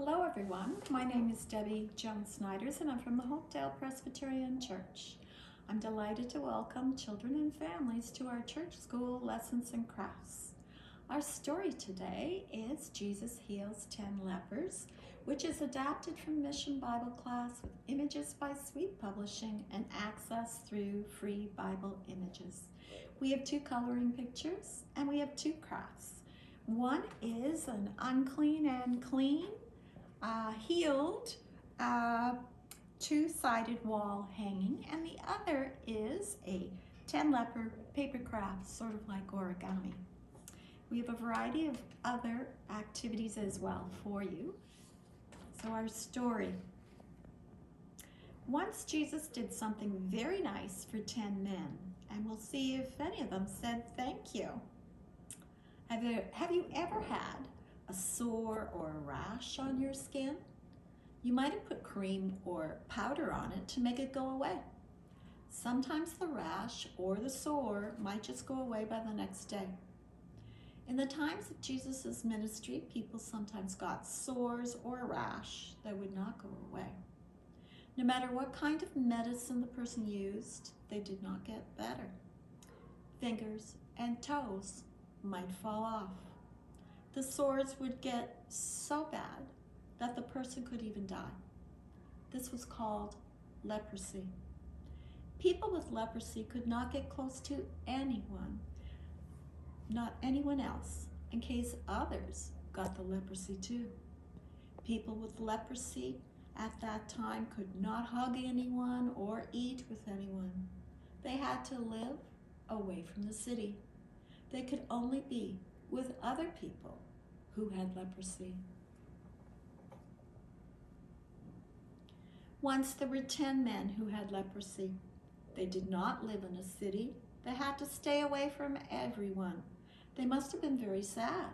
Hello everyone, my name is Debbie Jones-Snyders and I'm from the Hopedale Presbyterian Church. I'm delighted to welcome children and families to our church school lessons and crafts. Our story today is Jesus Heals 10 Lepers, which is adapted from Mission Bible Class with images by Sweet Publishing and access through free Bible images. We have 2 coloring pictures and we have 2 crafts. One is an unclean and clean healed 2-sided wall hanging, and the other is a 10 leper paper craft, sort of like origami. We have a variety of other activities as well for you. So our story. Once Jesus did something very nice for 10 men, and we'll see if any of them said thank you. Have you ever had a sore or a rash on your skin? You might have put cream or powder on it to make it go away. Sometimes the rash or the sore might just go away by the next day. In the times of Jesus' ministry, people sometimes got sores or a rash that would not go away. No matter what kind of medicine the person used, they did not get better. Fingers and toes might fall off. The sores would get so bad that the person could even die. This was called leprosy. People with leprosy could not get close to anyone, not anyone else, in case others got the leprosy too. People with leprosy at that time could not hug anyone or eat with anyone. They had to live away from the city. They could only be with other people who had leprosy. Once there were 10 men who had leprosy. They did not live in a city. They had to stay away from everyone. They must have been very sad.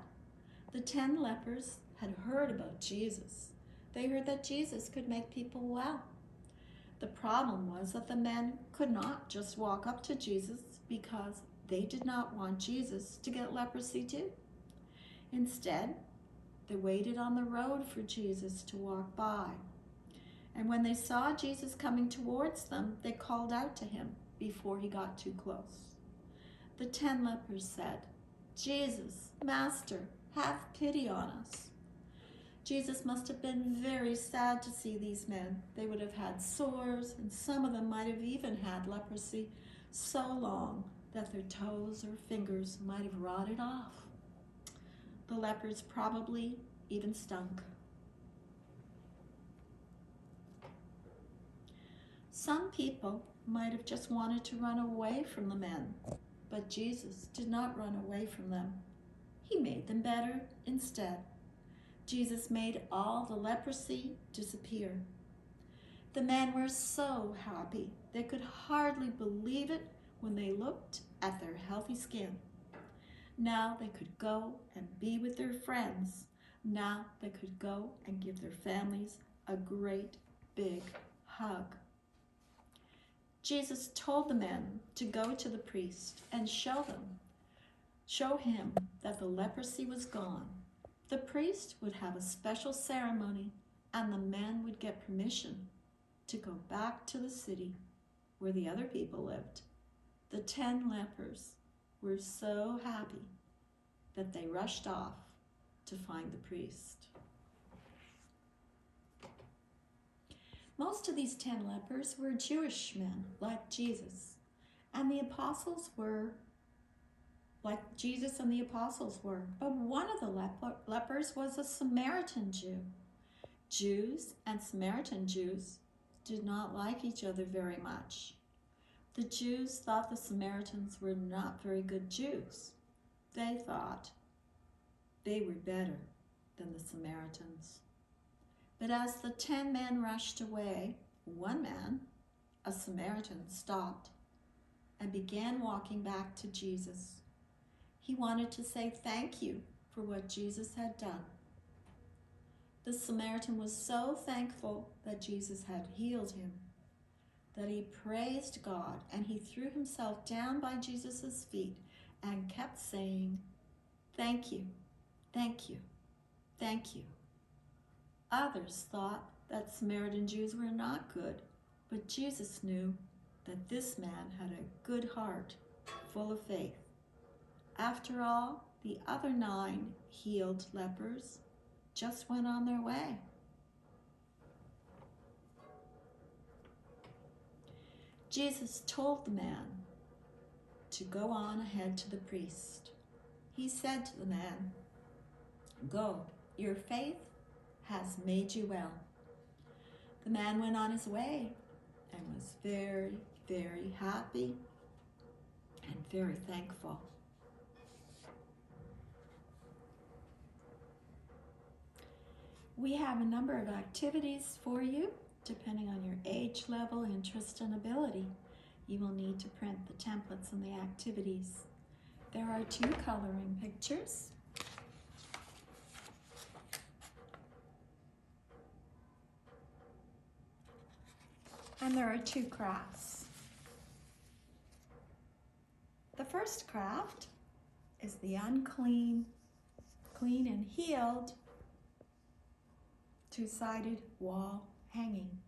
The 10 lepers had heard about Jesus. They heard that Jesus could make people well. The problem was that the men could not just walk up to Jesus because they did not want Jesus to get leprosy too. Instead, they waited on the road for Jesus to walk by. And when they saw Jesus coming towards them, they called out to him before he got too close. The 10 lepers said, "Jesus, Master, have pity on us." Jesus must have been very sad to see these men. They would have had sores, and some of them might have even had leprosy so long that their toes or fingers might have rotted off. The lepers probably even stunk. Some people might have just wanted to run away from the men, but Jesus did not run away from them. He made them better instead. Jesus made all the leprosy disappear. The men were so happy they could hardly believe it when they looked at their healthy skin. Now they could go and be with their friends. Now they could go and give their families a great big hug. Jesus told the men to go to the priest and show him that the leprosy was gone. The priest would have a special ceremony and the men would get permission to go back to the city where the other people lived. The 10 lepers were so happy that they rushed off to find the priest. Most of these 10 lepers were Jewish men like Jesus, and the apostles were like Jesus and the apostles were. But one of the lepers was a Samaritan Jew. Jews and Samaritan Jews did not like each other very much. The Jews thought the Samaritans were not very good Jews. They thought they were better than the Samaritans. But as the 10 men rushed away, one man, a Samaritan, stopped and began walking back to Jesus. He wanted to say thank you for what Jesus had done. The Samaritan was so thankful that Jesus had healed him that he praised God and he threw himself down by Jesus' feet and kept saying, "Thank you, thank you, thank you." Others thought that Samaritan Jews were not good, but Jesus knew that this man had a good heart, full of faith. After all, the other 9 healed lepers just went on their way. Jesus told the man to go on ahead to the priest. He said to the man, "Go, your faith has made you well." The man went on his way and was very, very happy and very thankful. We have a number of activities for you, depending on your age level, interest, and ability. You will need to print the templates and the activities. There are 2 coloring pictures. And there are 2 crafts. The first craft is the unclean, clean and healed 2-sided wall hanging.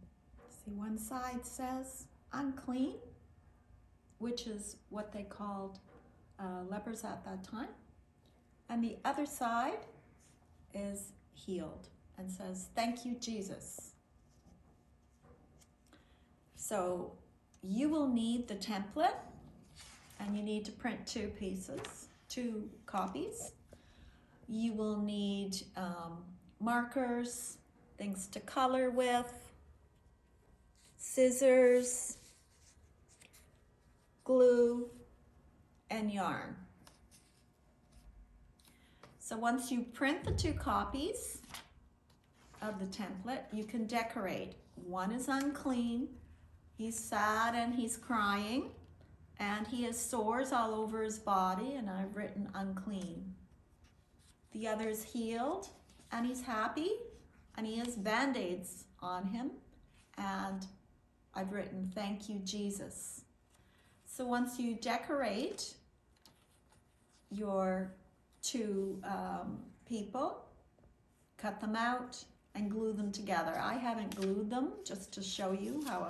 See, one side says unclean, which is what they called lepers at that time. And the other side is healed and says, "Thank you, Jesus." So you will need the template, and you need to print 2 pieces, 2 copies. You will need markers, things to color with, scissors, glue, and yarn. So once you print the 2 copies of the template, you can decorate. One is unclean. He's sad and he's crying, and he has sores all over his body, and I've written unclean. The other is healed, and he's happy, and he has Band-Aids on him, and I've written, "Thank you, Jesus." So once you decorate your 2 people, cut them out and glue them together. I haven't glued them, just to show you how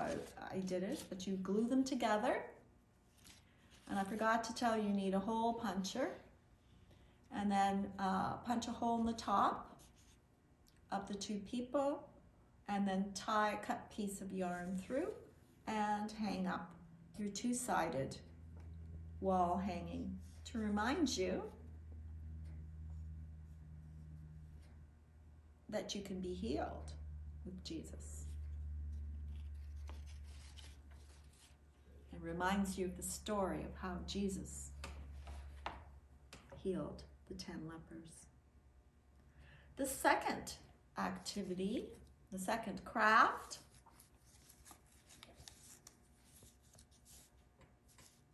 I did it, but you glue them together. And I forgot to tell you, you need a hole puncher, and then punch a hole in the top of the 2 people, and then tie a cut piece of yarn through and hang up your 2-sided wall hanging to remind you that you can be healed with Jesus. It reminds you of the story of how Jesus healed the 10 lepers. The second activity, the second craft,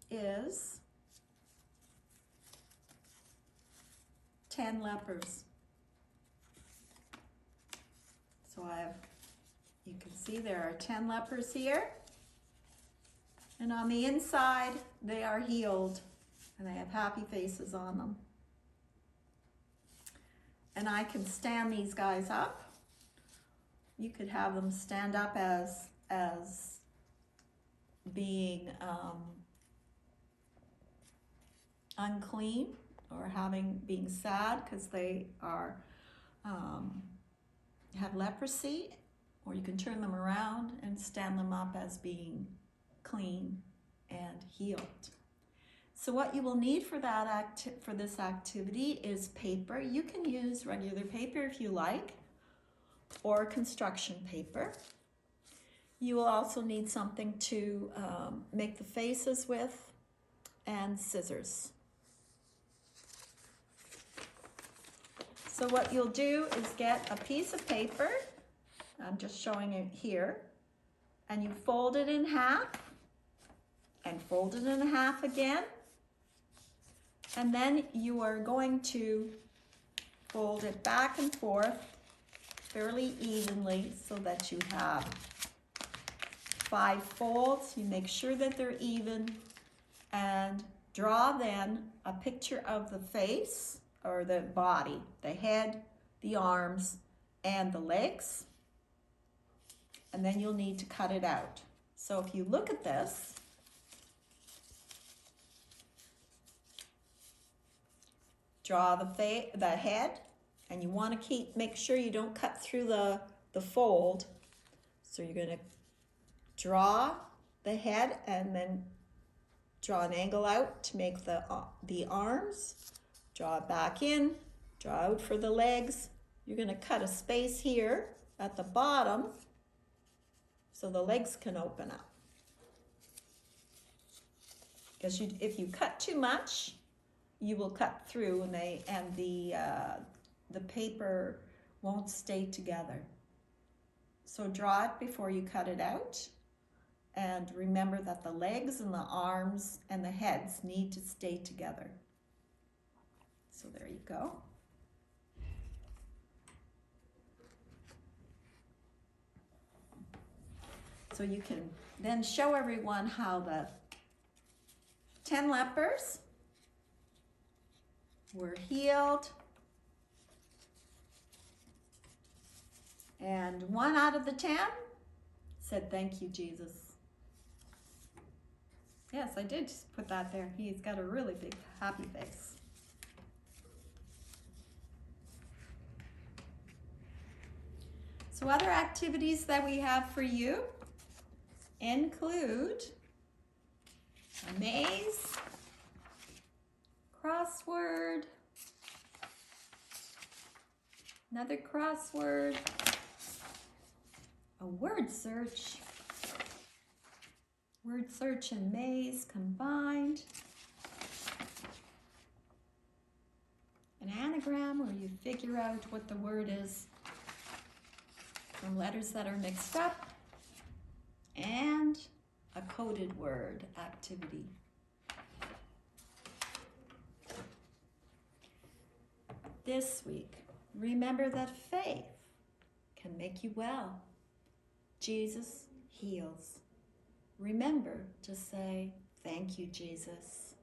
is 10 lepers. So you can see there are 10 lepers here, and on the inside they are healed, and they have happy faces on them. And I can stand these guys up. You could have them stand up as being unclean, or being sad because they are have leprosy, or you can turn them around and stand them up as being clean and healed. So what you will need for this activity is paper. You can use regular paper if you like, or construction paper. You will also need something to make the faces with, and scissors. So what you'll do is get a piece of paper, I'm just showing it here, and you fold it in half, and fold it in half again, and then you are going to fold it back and forth fairly evenly so that you have 5 folds. You make sure that they're even, and draw then a picture of the face, or the body, the head, the arms, and the legs, and then you'll need to cut it out. So if you look at this, draw the head, and you want to make sure you don't cut through the fold. So you're going to draw the head and then draw an angle out to make the arms, draw it back in, draw out for the legs. You're going to cut a space here at the bottom so the legs can open up. Because if you cut too much, you will cut through, and the paper won't stay together. So draw it before you cut it out, and remember that the legs and the arms and the heads need to stay together. So there you go. So you can then show everyone how the 10 lepers were healed, and 1 out of the 10 said, "Thank you, Jesus." Yes, I did just put that there. He's got a really big happy face. So other activities that we have for you include a maze, crossword, another crossword, a word search and maze combined, an anagram where you figure out what the word is from letters that are mixed up, and a coded word activity. This week, remember that faith can make you well. Jesus heals. Remember to say, "Thank you, Jesus."